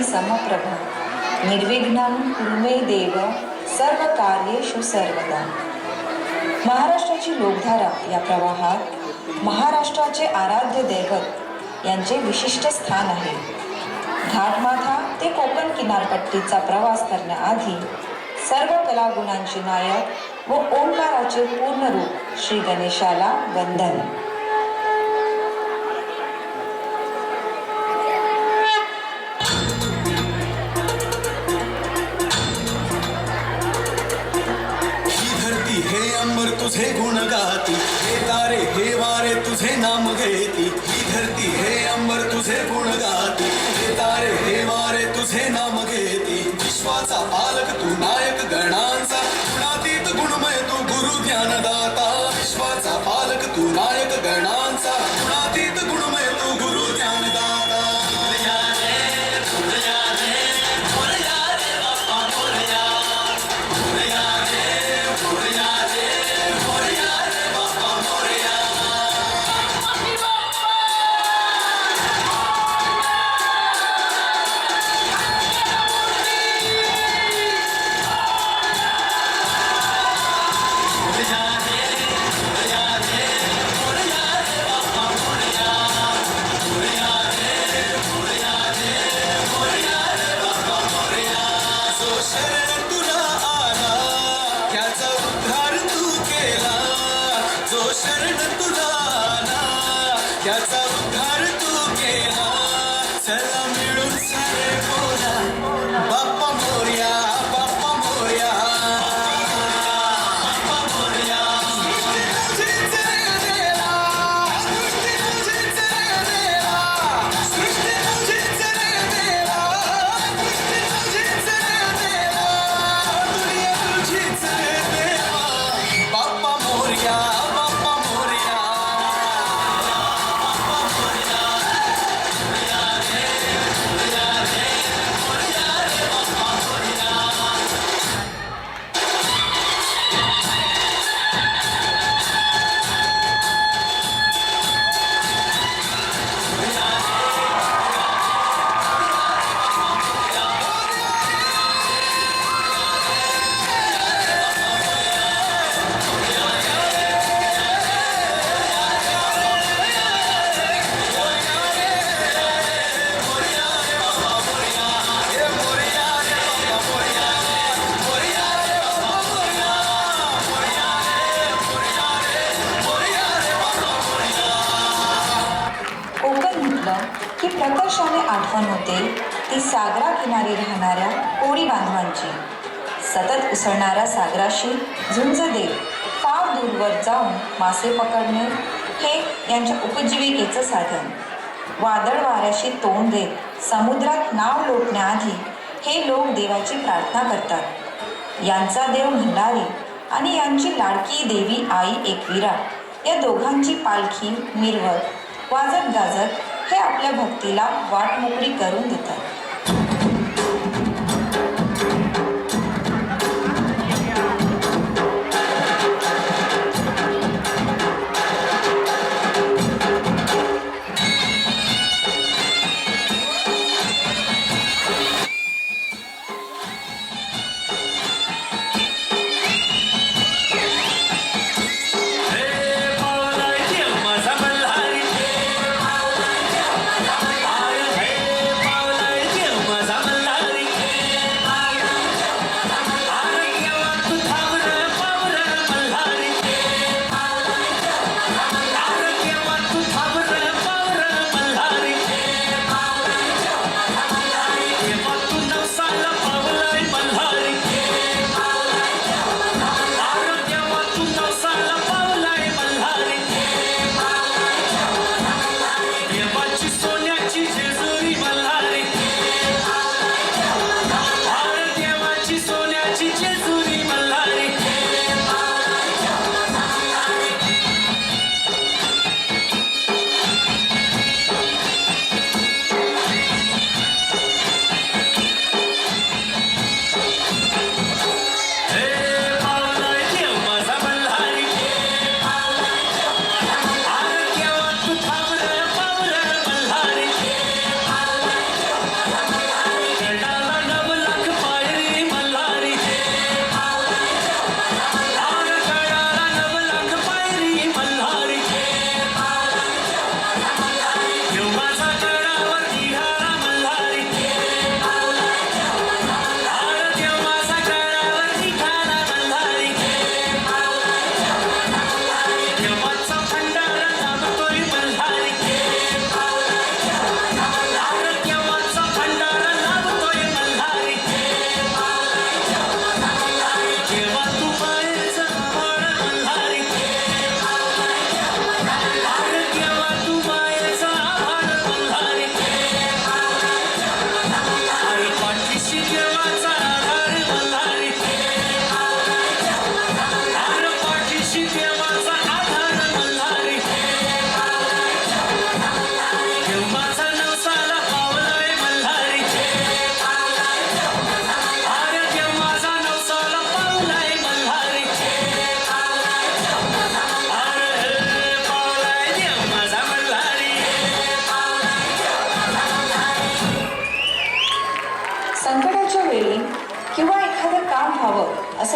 वदनी समप्रभ निर्विघ्नं कुरु मे देव सर्व कार्येषु सर्वदा. महाराष्ट्राची लोकधारा या प्रवाहात महाराष्ट्राचे आराध्य दैवत यांचे विशिष्ट स्थान आहे. घाटमाथा ते कोकण किनारपट्टीचा प्रवास करण्याआधी सर्व कलागुणांचे नायक व ओंकाराचे पूर्ण रूप श्री गणेशाला वंदन. तुझे गुण गाती, हे तारे हे वारे तुझे नाम घेती. ही धरती हे अंबर तुझे गुण गाती, हे तारे हे वारे तुझे नाम घेती. विश्वाचा पालक तू नायक गणांचा, गुणातीत गुणमय तू गुरु ज्ञानदाता. विश्वाचा पालक तू नायक गणांचा, गुणातीत गुणमय तू गुरु ज्ञानदाता. की प्रकर्षाने आठवण होते ती सागरा किनारी राहणाऱ्या कोळी बांधवांची. सतत उसळणाऱ्या सागराशी झुंज देत फार दूरवर जाऊन मासे पकडणे हे यांच्या उपजीविकेचं साधन. वादळ वाऱ्याशी तोंड देत समुद्रात नाव लोटण्याआधी हे लोक देवाची प्रार्थना करतात. यांचा देव भंडारी आणि यांची लाडकी देवी आई एकविरा या दोघांची पालखी मिरवत वाजत गाजत हे आपल्या भक्तीला वाट मोकळी करून देतात. पावलाय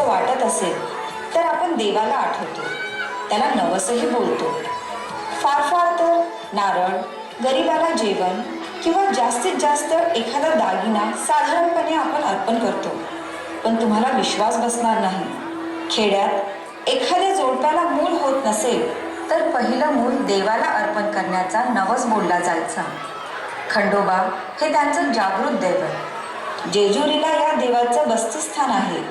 असं वाटत असेल तर आपण देवाला आठवतो, त्याला नवसही बोलतो. फार फार तर नारळ, गरिबाला जेवण किंवा जास्तीत जास्त एखादा दागिना साधारणपणे आपण अर्पण करतो. पण तुम्हाला विश्वास बसणार नाही, खेड्यात एखाद्या जोडप्याला मूल होत नसेल तर पहिलं मूल देवाला अर्पण करण्याचा नवस बोलला जायचा. खंडोबा हे त्यांचं जागृत दैवत. जेजुरीला या देवाचं बस्तीस्थान आहे.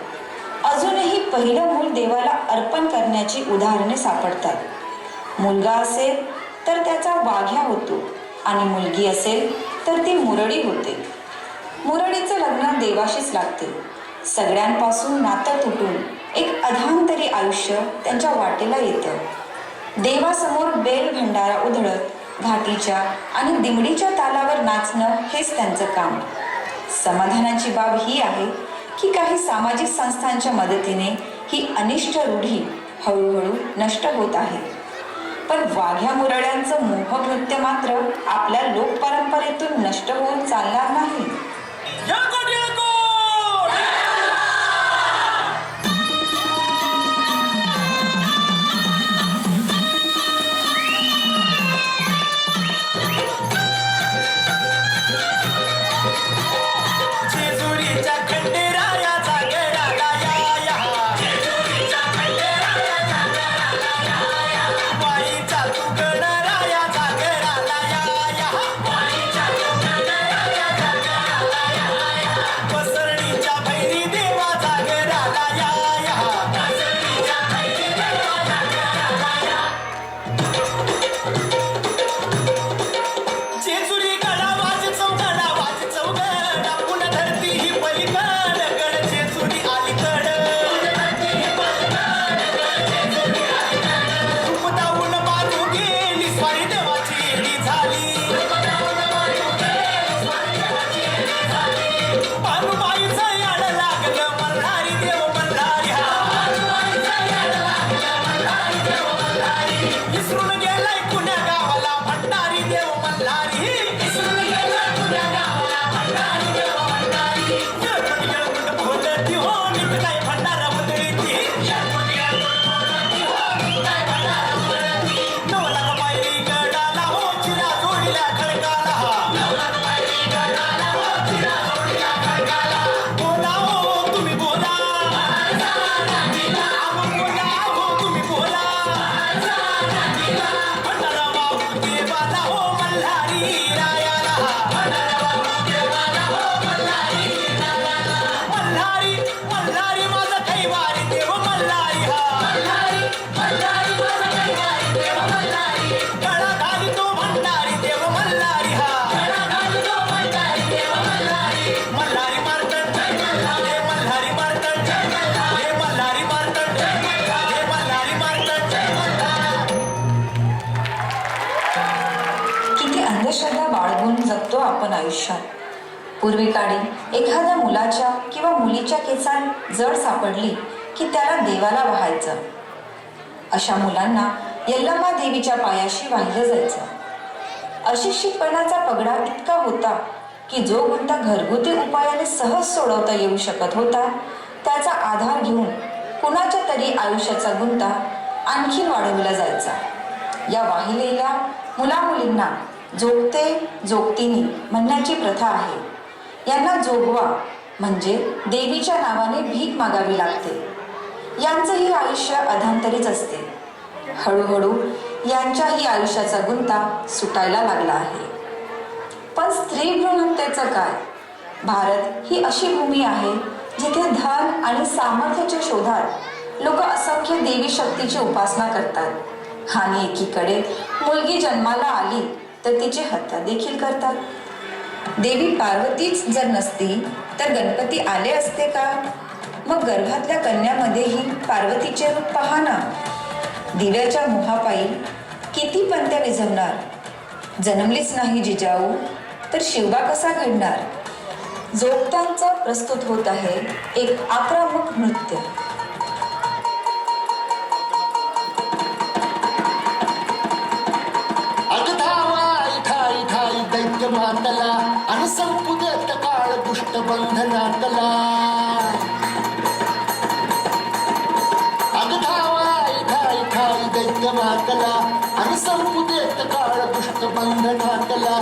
अजूनही पहिलं मूल देवाला अर्पण करण्याची उदाहरणे सापडतात. मुलगा असेल तर त्याचा वाघ्या होतो आणि मुलगी असेल तर ती मुरडी होते. मुरडीचं लग्न देवाशीच लागते. सगळ्यांपासून नातं तुटून एक अधांतरी आयुष्य त्यांच्या वाटेला येतं. देवासमोर बेल भंडारा उधळत घाटीच्या आणि दिमडीच्या तालावर नाचणं हेच त्यांचं काम. समाधानाची बाब ही आहे की काही सामाजिक संस्थांच्या मदतीने ही अनिष्ट रूढी हळूहळू नष्ट होत आहे. पण वाघ्या मुरड्यांचं मोहक नृत्य मात्र आपल्या लोकपरंपरेतून नष्ट होऊन चालणार नाही. अंधश्रद्धा बाळगून जगतो आपण आयुष्यात. पूर्वी काळी एखाद्या मुलाच्या किंवा मुलीच्या केसात जड सापडली की त्याला देवाला वाहायचं. अशा मुलांना यल्लम्मा देवीच्या पायाशी वाहिलं जायचं. अशिक्षितपणाचा पगडा इतका होता की जो गुंता घरगुती उपायाने सहज सोडवता येऊ शकत होता त्याचा आधार घेऊन कुणाच्या तरी आयुष्याचा गुंता आणखीन वाढवला जायचा. या वाहिलेल्या मुलामुलींना जोगते जोगतिनी म्हणण्याची प्रथा आहे. यांना जोगवा म्हणजे देवीच्या नावाने भीक मागावी लागते. यांचंही आयुष्य अधांतरीच असते. हळूहळू यांच्याही आयुष्याचा गुंता सुटायला लागला आहे. पण स्त्री भ्रूणहत्येचं काय? भारत ही अशी भूमी आहे जिथे धन आणि सामर्थ्याच्या शोधात लोक असंख्य देवी शक्तीची उपासना करतात आणि एकीकडे मुलगी जन्माला आली तर तिची हत्या देखील करतात. देवी पार्वतीच जर नसती तर गणपती आले असते का? मग गर्भातल्या कन्यामध्येही पार्वतीचे रूप पहा ना. दिव्याच्या मोहापायी किती पंत्या विझवणार. जन्मलीच नाही जिजाऊ तर शिवबा कसा घडणार? जोगत्यांचा प्रस्तुत होत आहे एक आक्रमक नृत्य. मातला आणि संपुदेत काळ दुष्ट बंधनातला. बंद घातला